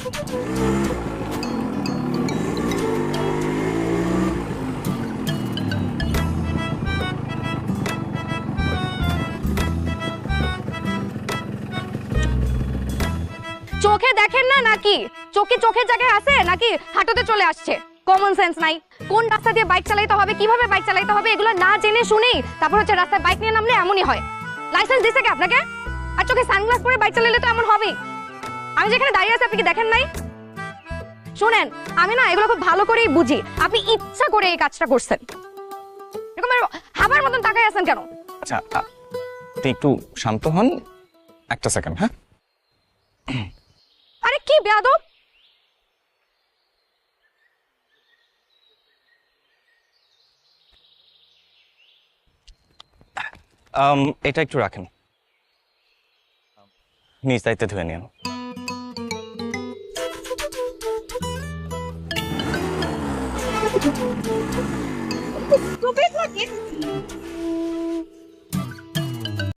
চোখে দেখেন না নাকি? চোখে চোখের জায়গায় আছে নাকি হাঁটুতে চলে আসছে? কমন সেন্স নাই। কোন রাস্তা দিয়ে বাইক চালাতে হবে, কিভাবে বাইক চালাতে হবে এগুলো না জেনে শুনেই তারপর হচ্ছে রাস্তায় বাইক নিয়ে নামলে এমনই হয়। লাইসেন্স দিছে কি আপনাকে? আর চোখে সানগ্লাস পরে বাইক চালালে তো এমন হবেই। আমি যেখানে দাঁড়িয়ে আছি আপনি কি দেখেন নাই? শুনেন, আমি না এগুলো খুব ভালো করেই বুঝি। আপনি ইচ্ছা করে এই কাজটা করছেন। এরকম হাবার মতন তাকায় আছেন কেন? আচ্ছা আপনি একটু শান্ত হন, একটা সেকেন্ড। হ্যাঁ, আরে কি বেয়াদব! এটা একটু রাখেন, নিজ দায়িত্বে ধুয়ে নিন। টুপি থাকে